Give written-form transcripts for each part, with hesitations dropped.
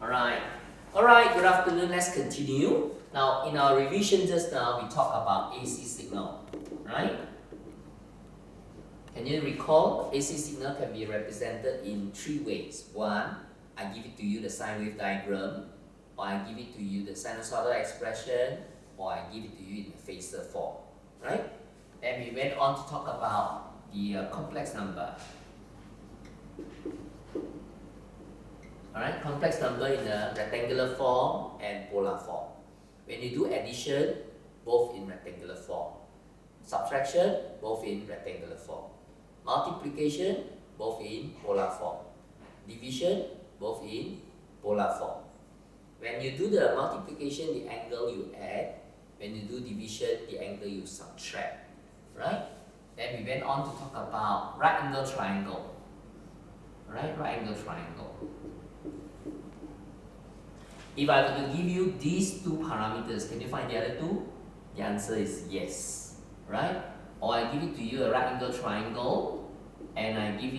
Alright, good afternoon. Let's continue. Now, in our revision just now, we talked about AC signal, right? Can you recall AC signal can be represented in three ways. One, I give it to you the sine wave diagram, or I give it to you the sinusoidal expression, or I give it to you in the phasor form, right? Then we went on to talk about the complex number. Alright, complex number in a rectangular form and polar form. When you do addition, both in rectangular form. Subtraction, both in rectangular form. Multiplication, both in polar form. Division, both in polar form. When you do the multiplication, the angle you add. When you do division, the angle you subtract. Right? Then we went on to talk about right angle triangle. Right angle triangle. If I were to give you these two parameters, can you find the other two? The answer is yes, right? Or I give it to you a right angle triangle, and I give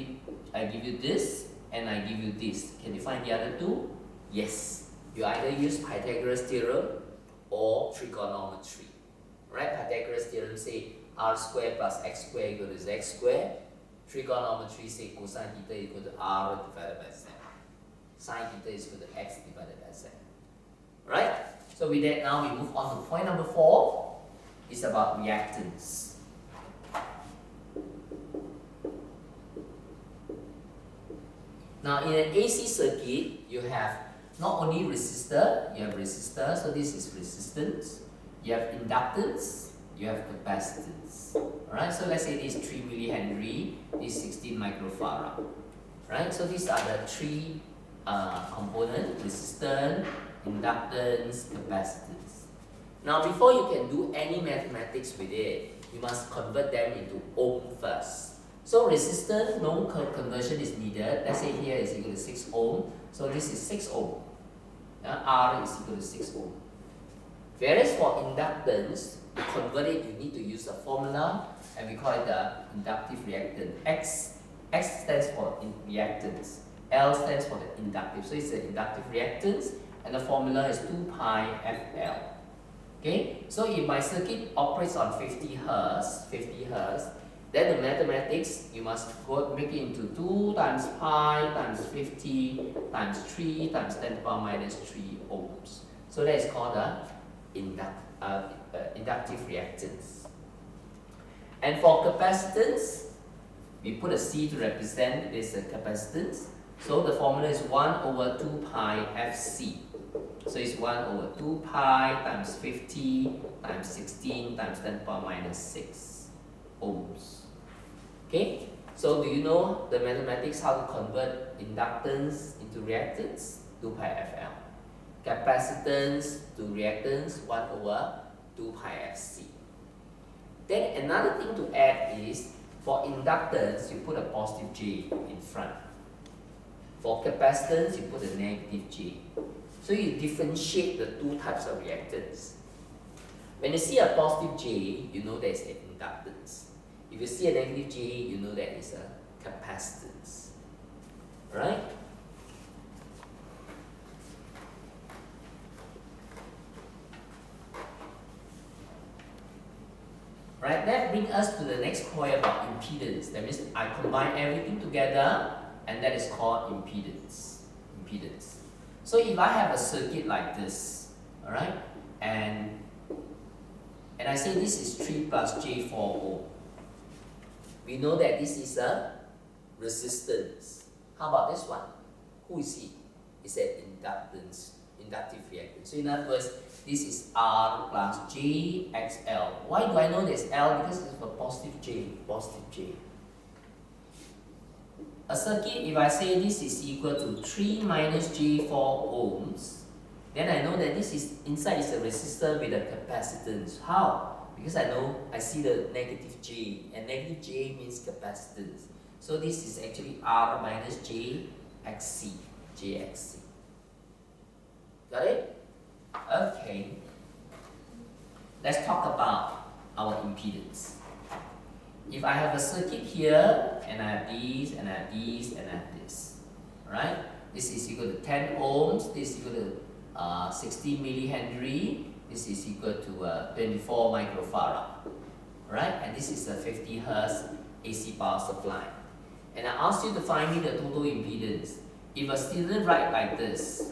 you this, and I give you this. Can you find the other two? Yes. You either use Pythagoras theorem or trigonometry, right? Pythagoras theorem say r squared plus x squared equal to z squared. Trigonometry say cosine theta equal to r divided by z. Sine theta is equal to x divided by z. Right? So with that, now we move on to point number 4. It's about reactance. Now in an AC circuit, you have not only resistor, you have resistor, so this is resistance. You have inductance, you have capacitance. Alright, so let's say this is 3 millihenry, this is 16 microfarad. Right, so these are the three components: resistance, inductance, capacitance. Now before you can do any mathematics with it, you must convert them into ohm first. So resistance, no conversion is needed. Let's say here is equal to 6 ohm. So this is 6 ohm. R is equal to 6 ohm. Whereas for inductance, to convert it, you need to use a formula, and we call it the inductive reactance. X stands for reactance. L stands for the inductive. So it's the inductive reactance, and the formula is 2 pi FL. Okay? So if my circuit operates on 50 Hz, then the mathematics, you must make it into 2 times pi times 50 times 3 times 10 to the power minus 3 ohms. So that is called the inductive reactance. And for capacitance, we put a C to represent this capacitance. So the formula is 1 over 2 pi FC. So it's 1 over 2 pi times 50 times 16 times 10 to the power minus 6 ohms. Okay? So do you know the mathematics how to convert inductance into reactance? 2 pi FL. Capacitance to reactance, 1 over 2 pi FC. Then another thing to add is, for inductance, you put a positive J in front. For capacitance, you put a negative J. So you differentiate the two types of reactance. When you see a positive J, you know there is an inductance. If you see a negative J, you know that is a capacitance. Right? Right, that brings us to the next point about impedance. That means I combine everything together, and that is called impedance. So if I have a circuit like this, alright, and I say this is 3 plus J 4 ohm, we know that this is a resistance. How about this one? Who is he? It's an inductance, inductive reactance. So in other words, this is R plus J XL. Why do I know there's L? Because it's a positive J. A circuit, if I say this is equal to 3 minus J 4 ohms, then I know that this is inside is a resistor with a capacitance. How? Because I see the negative J, and negative J means capacitance. So this is actually R minus J XC. Got it? Okay. Let's talk about our impedance. If I have a circuit here, and I have these, and I have these, and I have this, right? This is equal to 10 ohms, this is equal to 60 millihenry, this is equal to 24 microfarad. Right? And this is a 50 Hertz AC power supply. And I asked you to find me the total impedance. If a student write like this,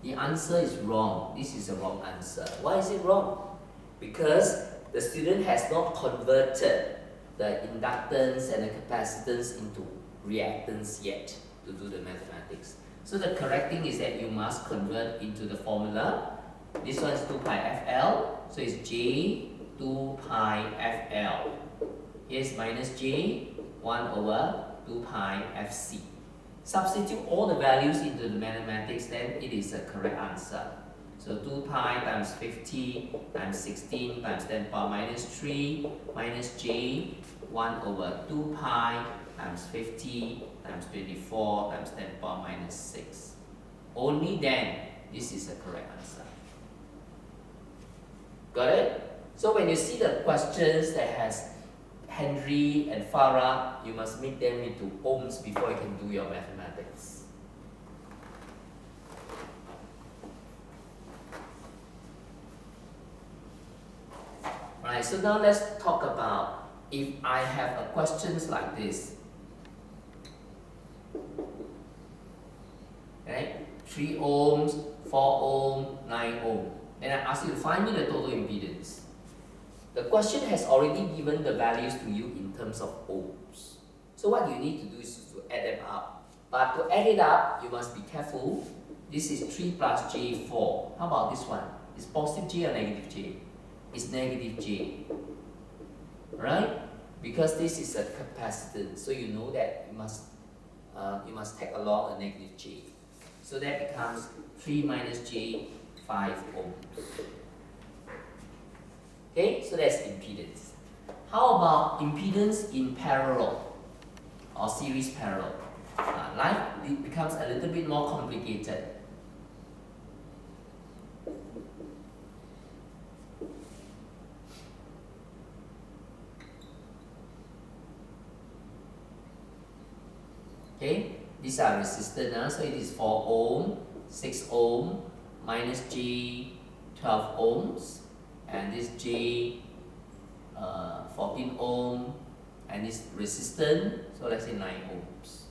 the answer is wrong. This is a wrong answer. Why is it wrong? Because the student has not converted the inductance and the capacitance into reactance yet to do the mathematics. So the correct thing is that you must convert into the formula. This one is 2 pi FL, so it's J 2 pi FL. Here's minus J 1 over 2 pi FC. Substitute all the values into the mathematics, then it is a correct answer. So 2 pi times 50 times 16 times 10 power minus 3 minus J 1 over 2 pi times 50 times 24 times 10 power minus 6. Only then this is a correct answer. Got it? So when you see the questions that has Henry and Farad, you must make them into ohms before you can do your mathematics. Alright, so now let's talk about if I have a questions like this. Right? 3 ohms, 4 ohm, 9 ohm. And I ask you to find me the total impedance. The question has already given the values to you in terms of ohms. So what you need to do is to add them up. But to add it up, you must be careful. This is 3 plus J 4. How about this one? Is positive J or negative J? It's negative J. Right? Because this is a capacitance. So you know that you must tag along a negative J. So that becomes 3 minus J 5 ohms. Okay, so that's impedance. How about impedance in parallel or series parallel? Life becomes a little bit more complicated. Okay, these are resistors, so it is 4 ohm, 6 ohm, minus J 12 ohms, and this J 14 ohm, and this resistance, so let's say 9 ohms.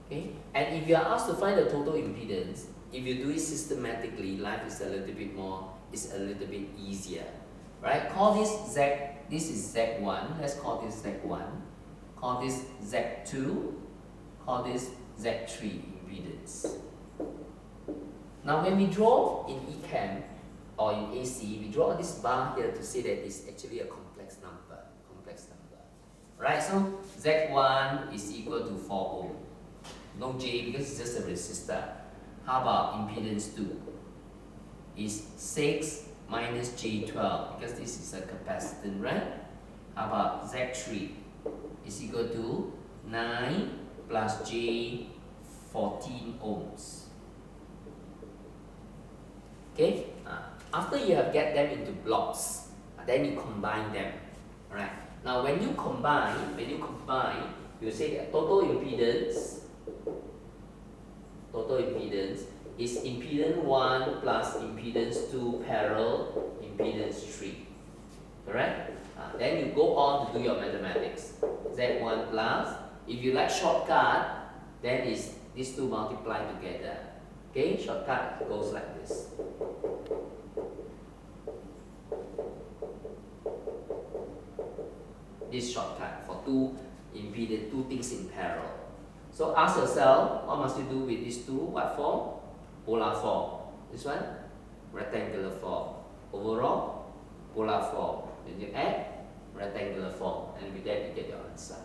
Okay, and if you are asked to find the total impedance, if you do it systematically, life is a little bit easier, right? Call this Z. This is Z1. Let's call this Z1. Call this Z2. Call this Z3 impedance. Now, when we draw in ECAM or in AC, we draw this bar here to say that it's actually a complex number. Right? So Z1 is equal to 4 ohm. No J because it's just a resistor. How about impedance 2? Is 6 minus J12 because this is a capacitance, right? How about Z3 is equal to 9 plus J 14 ohms. Okay? After you have get them into blocks, then you combine them. Alright. Now when you combine, you say that total impedance is impedance 1 plus impedance 2 parallel impedance 3. Correct? Then you go on to do your mathematics. Z1 plus, if you like shortcut, then is these two multiply together. Okay, shortcut goes like this. This shortcut for two things in parallel. So ask yourself, what must you do with these two? What form? Polar form. This one? Rectangular form. Overall, polar form. Then you add rectangular form, and with that you get your answer.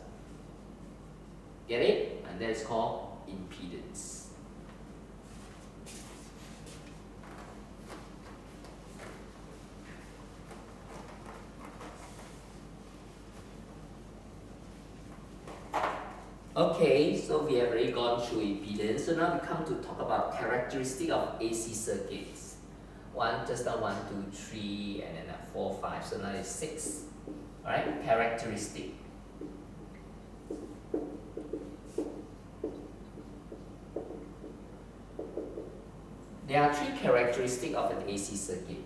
Get it? And that is called impedance. Okay, so we have already gone through impedance. So now we come to talk about characteristic of AC circuits. Just now 1, 2, 3, and then 4, 5. So now it's 6. Alright, characteristic. There are three characteristics of an AC circuit.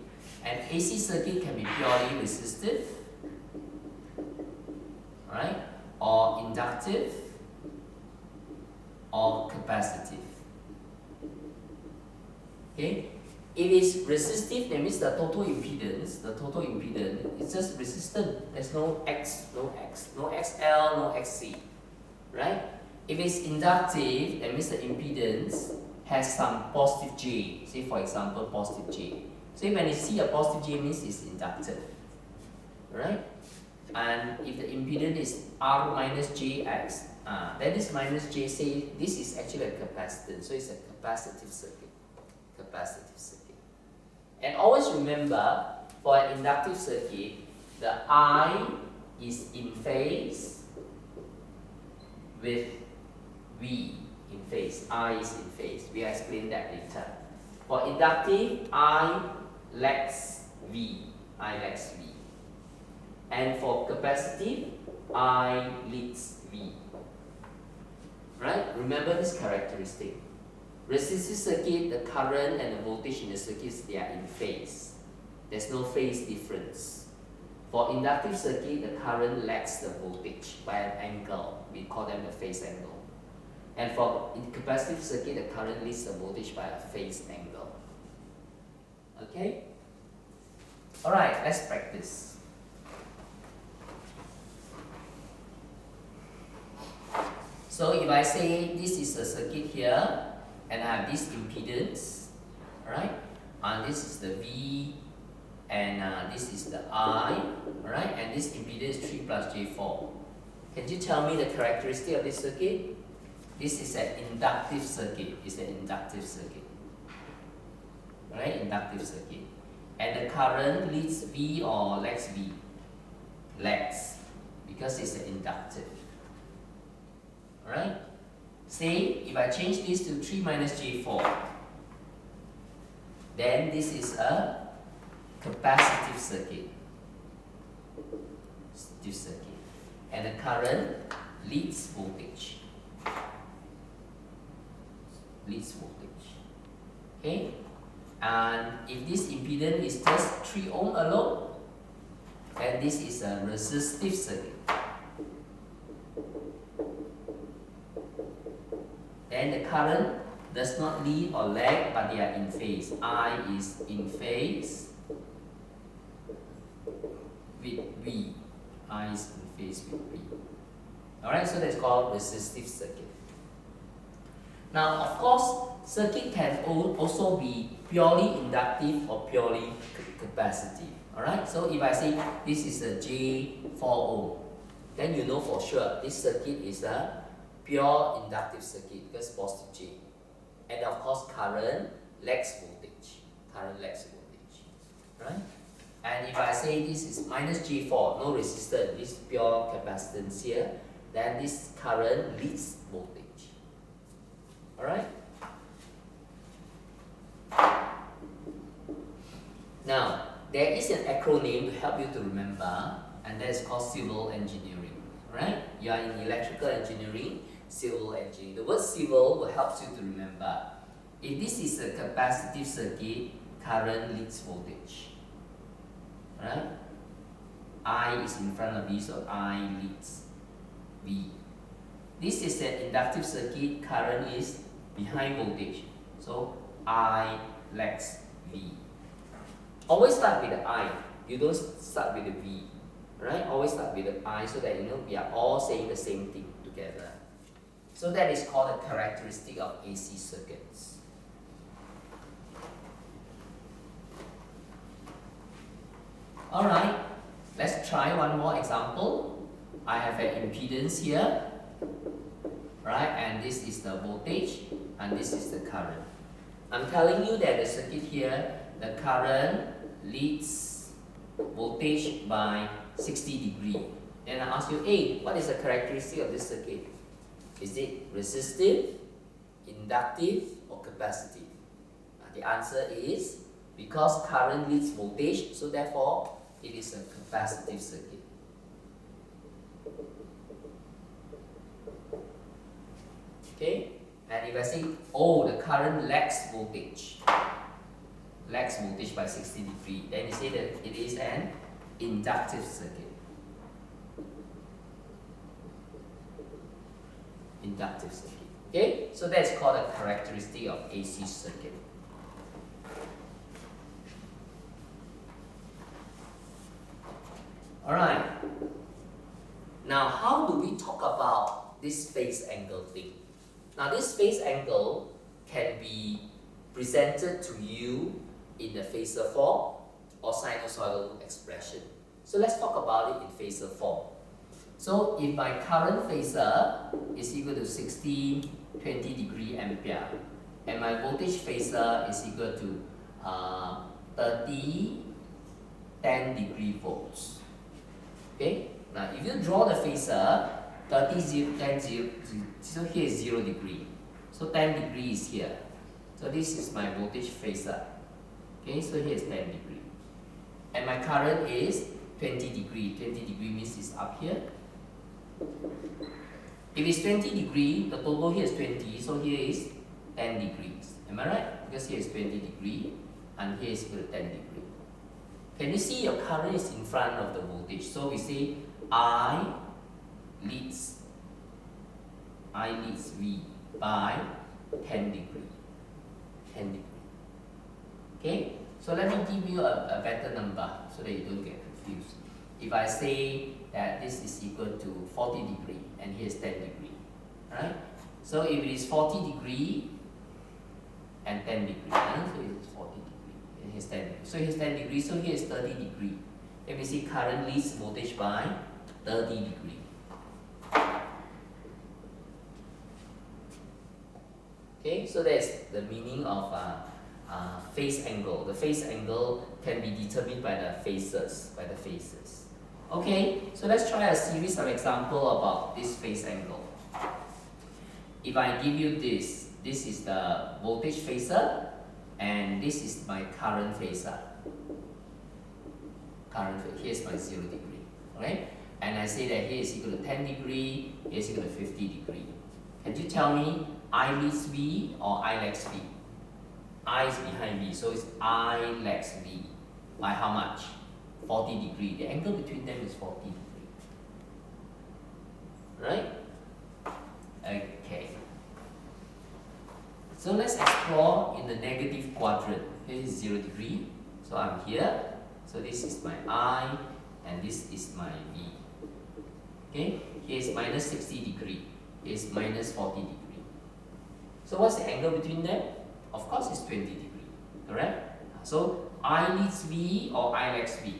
An AC circuit can be purely resistive, right, or inductive, or capacitive. Okay, if it's resistive, that means the total impedance is just resistance. There's no XL, no XC, right? If it's inductive, that means the impedance has some positive J. Say for example, positive J. So when you see a positive J, means it's inductive, right? And if the impedance is R minus JX, then this minus J, say this is actually a capacitance, so it's a capacitive circuit. And always remember, for an inductive circuit, the I is in phase with V in phase. I is in phase. We'll explain that later. For inductive, I lags V. And for capacitive, I leads V. Right? Remember this characteristic. Resistive circuit, the current and the voltage in the circuits, they are in phase. There's no phase difference. For inductive circuit, the current lags the voltage by an angle. We call them the phase angle. And for capacitive circuit, the current leads the voltage by a phase angle. Okay? Alright, let's practice. So if I say this is a circuit here, and I have this impedance, right? And this is the V, and this is the I, right? And this impedance is 3 plus J4. Can you tell me the characteristic of this circuit? This is an inductive circuit. Right? Inductive circuit. And the current leads V or lags V? Lags, because it's an inductive. Alright? Say, if I change this to 3 minus J4, then this is a capacitive circuit. And the current leads voltage. Okay? And if this impedance is just 3 ohm alone, then this is a resistive circuit. Then the current does not lead or lag, but they are in phase. I is in phase with V. I is in phase with V. Alright, so that's called resistive circuit. Now, of course, circuit can also be purely inductive or purely capacitive. Alright, so if I say this is a J4 ohm, then you know for sure this circuit is a pure inductive circuit because positive J. And of course, current lags voltage. Right? And if I say this is minus J4, no resistance, this is pure capacitance here, then this current leads voltage. Alright? Now, there is an acronym to help you to remember, and that is called civil engineering. Right? You are in electrical engineering, civil engineering. The word civil will help you to remember. If this is a capacitive circuit, current leads voltage. Right? I is in front of V, so I leads V. This is an inductive circuit, current is behind voltage. So I lags V. Always start with the I. You don't start with the V. Right? Always start with the I so that you know we are all saying the same thing together. So that is called a characteristic of AC circuits. Alright, let's try one more example. I have an impedance here, right? And this is the voltage, and this is the current. I'm telling you that the circuit here, the current leads voltage by 60 degrees. Then I ask you, hey, what is the characteristic of this circuit? Is it resistive, inductive, or capacitive? The answer is because current leads voltage, so therefore it is a capacitive circuit. Okay? And if I say, oh, the current lags voltage by 60 degrees, then you say that it is an inductive circuit. Inductive circuit. Okay? So that's called a characteristic of AC circuit. Alright. Now, how do we talk about this phase angle thing? Now, this phase angle can be presented to you in the phasor form or sinusoidal expression. So let's talk about it in phasor form. So if my current phasor is equal to 60, 20 degree ampere, and my voltage phasor is equal to 30, 10 degree volts. Okay? Now, if you draw the phasor, 30, 0, 10, 0, so here is 0 degree. So 10 degree is here. So this is my voltage phasor. Okay, so here is 10 degree. And my current is 20 degree. 20 degree means it's up here. If it's 20 degree, the total here is 20, so here is 10 degrees. Am I right? Because here is 20 degree and here is equal to 10 degree. Can you see your current is in front of the voltage? So we say I leads V by 10 degree. 10 degree. Okay? So let me give you a better number so that you don't get confused. If I say that this is equal to 40 degree and here's 10 degree, right? So if it is 40 degree and 10 degree, right? So it's 40 degree and here's 10 degree. So here's 10 degree, so here's 30 degree. Let me see current leads voltage by 30 degree. Okay, so that's the meaning of phase angle. The phase angle can be determined by the phasors. Okay, so let's try a series of examples about this phase angle. If I give you this is the voltage phasor, and this is my current phasor. Here's my 0 degree. Okay, and I say that here is equal to 10 degree, here is equal to 50 degree. Can you tell me I leads V or I lags V? I is behind V, so it's I lags V. By how much? 40 degree. The angle between them is 40 degree. Right? Okay. So let's explore in the negative quadrant. Here is 0 degree. So I'm here. So this is my I and this is my V. Okay? Here is minus 60 degree. Here is minus 40 degree. So what's the angle between them? Of course, it's 20 degree. Correct? So I leads V or I lags V.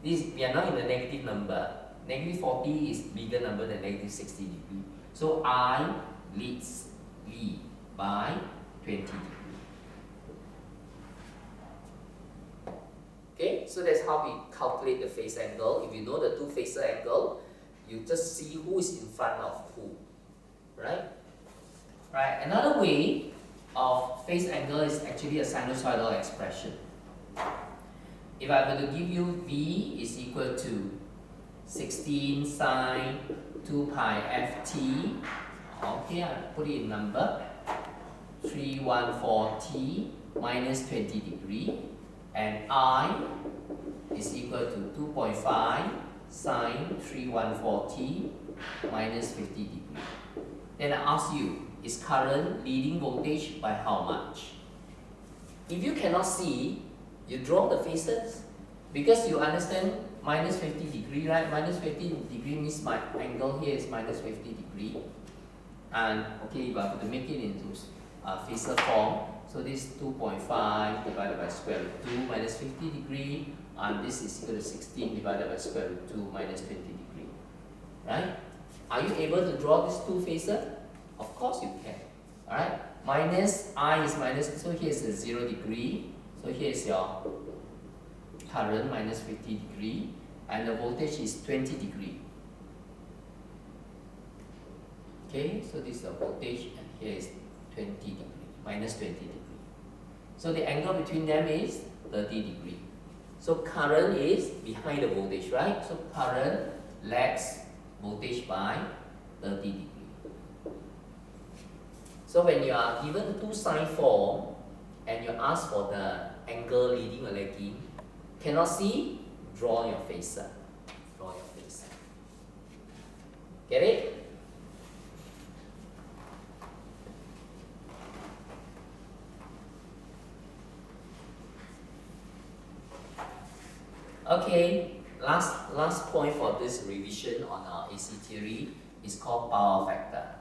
We are now in the negative number. Negative 40 is bigger number than negative 60 degree. So I leads V by 20 degree. Okay, so that's how we calculate the phase angle. If you know the two phasor angle, you just see who is in front of who. Right? Right. Another way of phase angle is actually a sinusoidal expression. If I were to give you V is equal to 16 sine 2 pi ft, okay, I'll put it in number, 314t minus 20 degree, and I is equal to 2.5 sine 314t minus 50 degree. Then I ask you, is current leading voltage by how much? If you cannot see, you draw the phasors because you understand minus 50 degree, right? Minus 50 degree means my angle here is minus 50 degree. And okay, if I have to make it into phasor form, so this 2.5 divided by square root 2 minus 50 degree, and this is equal to 16 divided by square root 2 minus 20 degree. Right? Are you able to draw these two phasors? Of course you can. Alright? Minus I is minus, so here is a 0 degree. So here is your current minus 50 degree, and the voltage is 20 degree. Okay, so this is the voltage, and here is 20 degree, minus 20 degree. So the angle between them is 30 degree. So current is behind the voltage, right? So current lags voltage by 30 degree. So when you are given two sine form and you ask for the angle leading or lagging, cannot see, draw your phasor. Draw your phasor. Get it? Okay, last point for this revision on our AC theory is called power factor.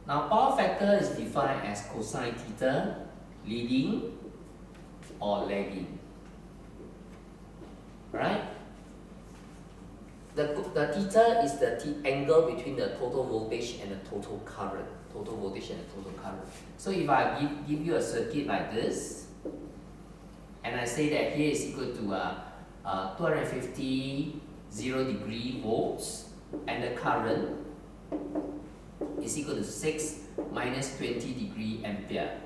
Now power factor is defined as cosine theta leading or lagging. Right? The theta is the angle between the total voltage and the total current. Total voltage and the total current. So if I give you a circuit like this, and I say that here is equal to 250 0° volts, and the current is equal to 6 minus 20 ampere.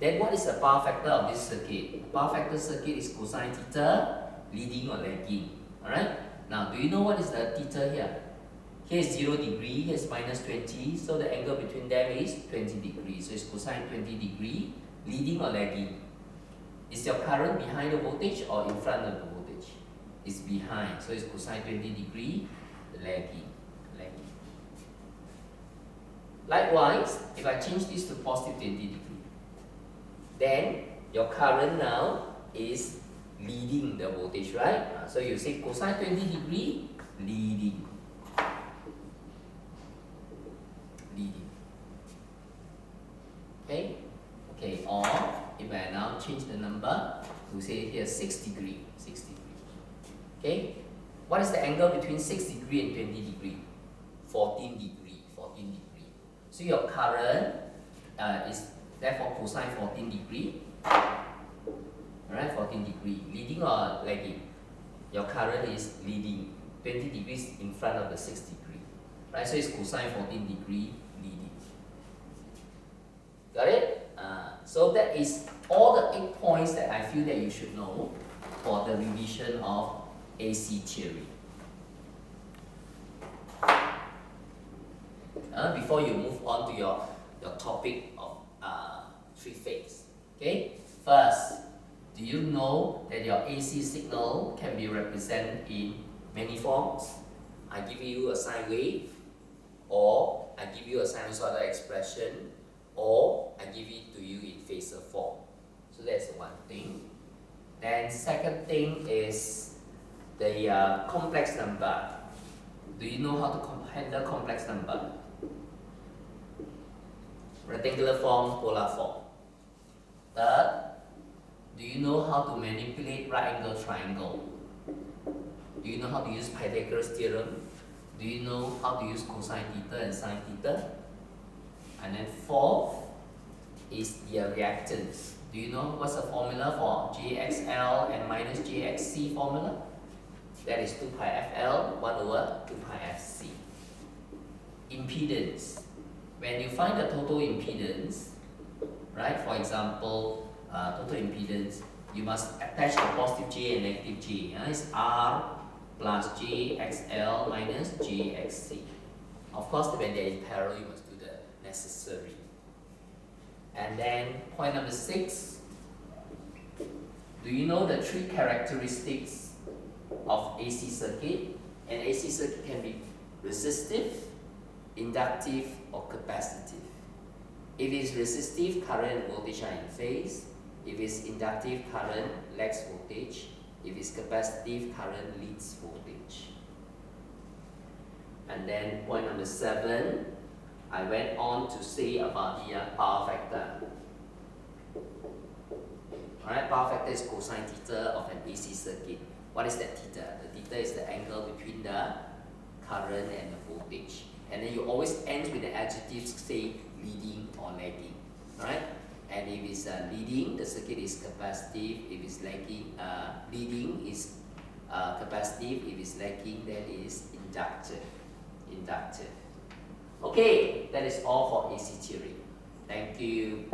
Then what is the power factor of this circuit? The power factor circuit is cosine theta leading or lagging. Alright? Now, do you know what is the theta here? Here is 0°, here is minus 20, so the angle between them is 20°. So it's cosine 20°, leading or lagging. Is your current behind the voltage or in front of the voltage? It's behind, so it's cosine 20°, lagging. Likewise, if I change this to positive 20°, then your current now is leading the voltage, right? So you say cosine 20°, leading. Okay? Okay, or if I now change the number to say here 6°. Okay? What is the angle between 6° and 20°? 14°. So your current is therefore cosine 14°. Alright, 14°. Leading or lagging? Your current is leading. 20° in front of the 6°. Right? So it's cosine 14° leading. Got it? So that is all the 8 points that I feel that you should know for the revision of AC theory. Before you move on to your topic of 3-phase. Okay? First, do you know that your AC signal can be represented in many forms? I give you a sine wave, or I give you a sinusoidal expression, or I give it to you in phasor form. So that's one thing. Then second thing is the complex number. Do you know how to handle complex number? Rectangular form, polar form. Third, do you know how to manipulate right angle triangle? Do you know how to use Pythagoras theorem? Do you know how to use cosine theta and sine theta? And then fourth is the reactance. Do you know what's the formula for JXL and minus JXC formula? That is 2 pi FL 1 over 2 pi FC. Impedance. When you find the total impedance, right? For example, total impedance, you must attach the positive J and negative J. It's R plus JXL minus JXC. Of course, when they're in parallel, you must do the necessary. And then point number 6. Do you know the 3 characteristics of AC circuit? An AC circuit can be resistive, inductive, or capacitive. If it's resistive, current and voltage are in phase. If it's inductive, current lags voltage. If it's capacitive, current leads voltage. And then point number 7, I went on to say about the power factor. Alright, power factor is cosine theta of an AC circuit. What is that theta? The theta is the angle between the current and the voltage. And then you always end with the adjectives, say leading or lagging. Alright? And if it's leading, the circuit is capacitive. If it's lagging, leading is capacitive. If it's lagging, that is inductive. Okay, that is all for AC theory. Thank you.